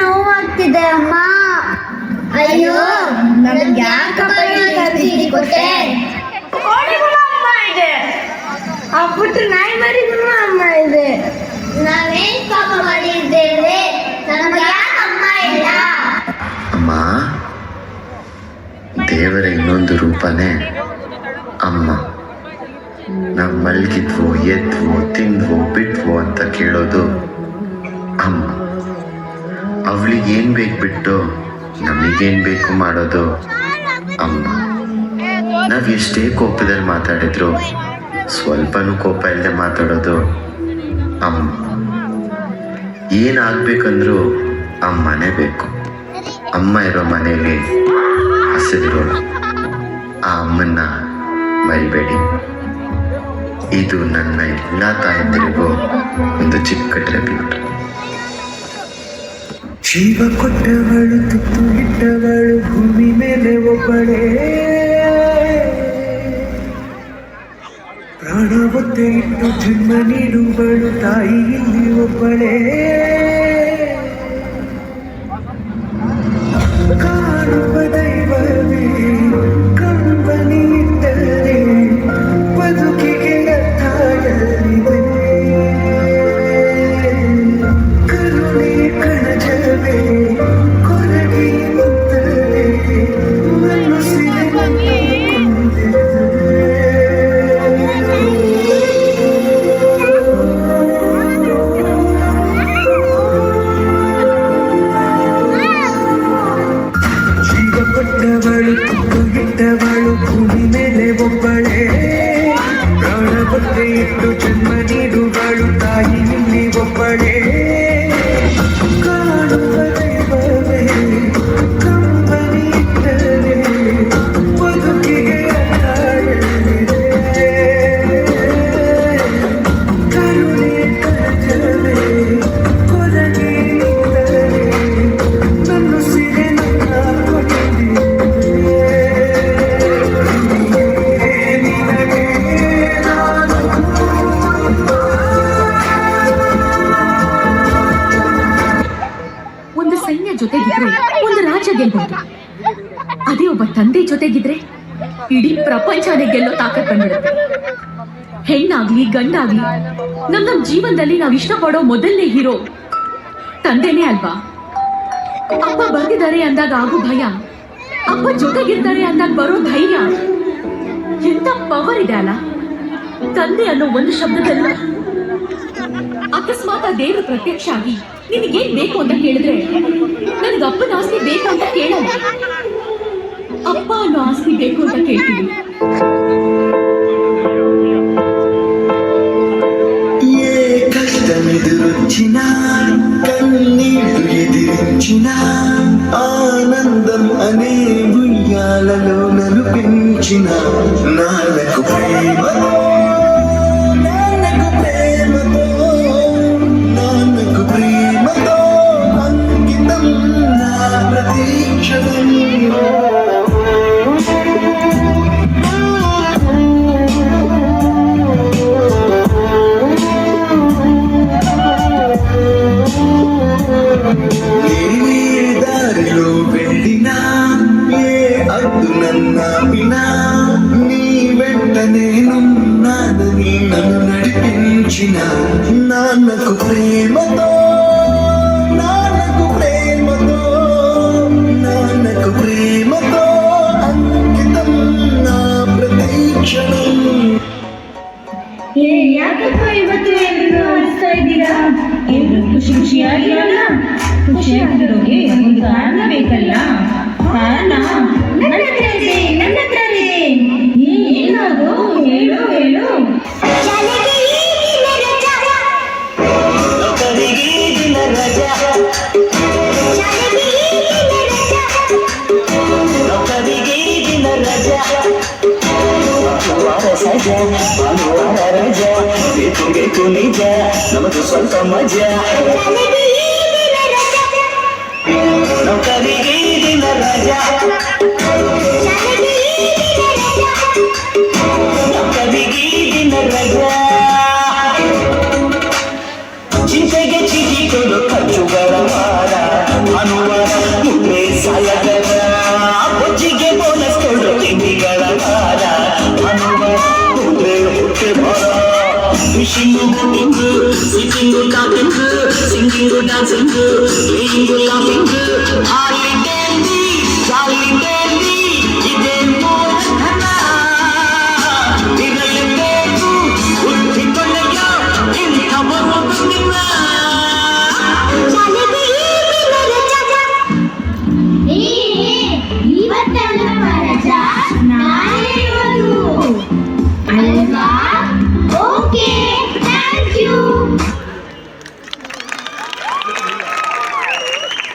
ನೋವಾಗ್ತಿದೆ ಅಮ್ಮ. ಅಯ್ಯೋ, ನನ್ಗೆ ಯಾಕಪ್ಪ ಈ ಕೊಟ್ಟೆ? ಅಮ್ಮ ಇದೆ, ಆ ಪುಟ್ಟ ನಾಯಿ ಮರಿಗೂ ಅಮ್ಮ ಇದೆ. ನಾವೇನ್ ಪಾಪ ಮಾಡಿದ್ದೇವೆ? ನಮಗೆ ಯಾಕೆ ಅಮ್ಮ ಇಲ್ಲ? ಅಮ್ಮ ದೇವರ ಇನ್ನೊಂದು ರೂಪನೇ ಅಮ್ಮ. ನಾವು ಮಲಗಿದ್ವೋ ಎದ್ವೋ ತಿಂದ್ವೋ ಬಿಟ್ವೋ ಅಂತ ಕೇಳೋದು ಅಮ್ಮ. ಅವಳಿಗೆ ಏನು ಬೇಕು ಬಿಟ್ಟು ನಮಗೇನು ಬೇಕು ಮಾಡೋದು ಅಮ್ಮ. ನಾವು ಎಷ್ಟೇ ಕೋಪದಲ್ಲಿ ಮಾತಾಡಿದ್ರು ಸ್ವಲ್ಪನೂ ಕೋಪ ಇಲ್ಲದೆ ಮಾತಾಡೋದು ಅಮ್ಮ. ಏನಾಗಬೇಕಂದ್ರೂ ಅಮ್ಮನೇ ಬೇಕು. ಅಮ್ಮ ಇರೋ ಮನೆಯಲ್ಲಿ ಹಸಿದಿರೋಳು. ಆ ಅಮ್ಮನ್ನ ಮರಿಬೇಡಿ. ಇದು ನನ್ನ ಎಲ್ಲ ತಾಯಂದಿರಿಗೂ ಒಂದು ಚಿಕ್ಕ ಟ್ರಿಬ್ಯೂಟ್. ಜೀವ ಕೊಟ್ಟವಳು ತುತ್ತು ಇಟ್ಟವಳು ಭೂಮಿ ಮೇಲೆ ಒಬ್ಬಳೇ, ಪ್ರಾಣ ಒತ್ತೆ ಇಟ್ಟು ಜನ್ಮ ನೀಡುವಳು ತಾಯಿ ಇಲ್ಲಿ ಒಬ್ಬಳೇ. ಕಾಣುವ ದೈವವೇ ಕಂಬನಿ ಇಟ್ಟರೆ ಬದುಕಿಗೆ ಅರ್ಥವಿದೆ. ಕರುಣೆ ಕಣಜವೇ ಕೊರಗಿ ನಿಂತರೆ ಮನಸ್ಸಿಗೆ ಕೊಟ್ಟವಳು ತುತ್ತು ಇಟ್ಟವಳು ಭೂಮಿ ಮೇಲೆ ಒಬ್ಬಳೇ, ಪ್ರಾಣ ಒತ್ತೆ ಇಟ್ಟು ಜನ್ಮ ನೀಡುವಳು ತಾಯಿ ಇಲ್ಲಿ ಒಬ್ಬಳೇ. ಕಾಣುವ ದೈವವೇ ಕಂಬನಿ ಇಟ್ಟರೆ ಬದುಕಿಗೆ ಅರ್ಥವಿದೆ. ಕರುಣೆ ಕಣಜವೇ ಕೊರಗಿ ನಿಂತರೆ ಮನಸ್ಸಿಗೆ ಒಂದು ಸೈನ್ಯ ಜೊತೆಗಿದ್ರೆ ಒಂದು ರಾಜ್ಯ ಗೆಲ್ಬಹುದು. ಅದೇ ಒಬ್ಬ ತಂದೆ ಜೊತೆಗಿದ್ರೆ ಇಡೀ ಪ್ರಪಂಚನೇ ಗೆಲ್ಲೋ ತಾಕತ್ ಬಂದ್ಬಿಡುತ್ತೆ. ಹೆಣ್ಣಾಗ್ಲಿ ಗಂಡಾಗ್ಲಿ ನಮ್ಮ ಜೀವನದಲ್ಲಿ ನಾವು ಇಷ್ಟಪಡೋ ಮೊದಲನೇ ಹೀರೋ ತಂದೆನೇ ಅಲ್ವಾ? ಅಪ್ಪ ಬರ್ತಿದ್ದಾರೆ ಅಂದಾಗ ಆಗೋ ಭಯ, ಅಪ್ಪ ಜೊತೆಗಿರ್ತಾರೆ ಅಂದಾಗ ಬರೋ ಧೈರ್ಯ, ಎಂತ ಪವರ್ ಇದೆ ಅಲ್ಲ ತಂದೆ ಅನ್ನೋ ಒಂದು ಶಬ್ದದಲ್ಲಿ. ಅಕಸ್ಮಾತ್ ದೇವರು ಪ್ರತ್ಯಕ್ಷ ಆಗಿ ನಿನಗೇನ್ ಬೇಕು ಅಂತ ಕೇಳಿದ್ರೆ ನನಗೆ ಅಪ್ಪನ ಆಸ್ತಿ ಬೇಕು ಅಂತ ಕೇಳಲ್ಲ, ಅಪ್ಪ ಅನ್ನೋ ಆಸ್ತಿ ಬೇಕು ಅಂತ ಕೇಳ್ತೀವಿ. కష్టమెదురొచ్చిన కన్నీళ్లు ఎదిరించిన ఆనందం అనే ఉయ్యాలలో నలుపించిన నాన్నకు ప్రేమతో నాన్నకు ప్రేమతో నాన్నకు ప్రేమతో అంకితం నా ప్రతీక్షణం. దారిలో వెళ్ళినా ఏ అడ్డు నన్నాపినా నీ వెంట నేనున్నానని నన్ను నడిపించిన నాన్నకు ప్రేమతో నాన్నకు ప్రేమతో నాన్నకు ప్రేమతో అంకితం నా ప్రతీక్షణం. ಯಾಕಪ್ಪ ಇವತ್ತು ಎಲ್ರು ಅನಿಸ್ತಾ ಇದ್ದೀರಾ? ಎಲ್ರು ಖುಷಿ ಖುಷಿಯಾಗಿರೋಣ. ಖುಷಿಯಾಗಿರೋಗೆ ಒಂದು ಕಾರಣ ಬೇಕಲ್ಲ. ಕಾರಣ ನನ್ನ ಹತ್ರ ಇದೆ, ನನ್ನ ಹತ್ರ ಇದೆ. ಏನದು? ಹೇಳು ಹೇಳು. ಭಾನುವಾರ ರಜಾ ಬೇಕು ನಿಜ ನಮಗೂ ಸ್ವಲ್ಪ ಮಜಾ. ನೌಕರಿಗೆ ದಿನ ರಜಾ ನೌಕರಿಗೆ ದಿನ ರಜಾ. ಚಿಂತೆಗೆ ಚಿಟಿಕೊಡು ಖರ್ಚುಗಳ ಮಾರ ಭಾನುವಾರ ಮುನ್ನೆ ಸಾಯಗರ ಬೊಜ್ಜಿಗೆ ಬೋನಸ್ ಕೊಡು ತಿಂಡಿಗಳ ವಾರ ಭಾನುವಾರ ಮುನ್ನೆ ಹುಟ್ಟೆ ಭಾರ wishing boating sitting talking singing dancing playing laughing holiday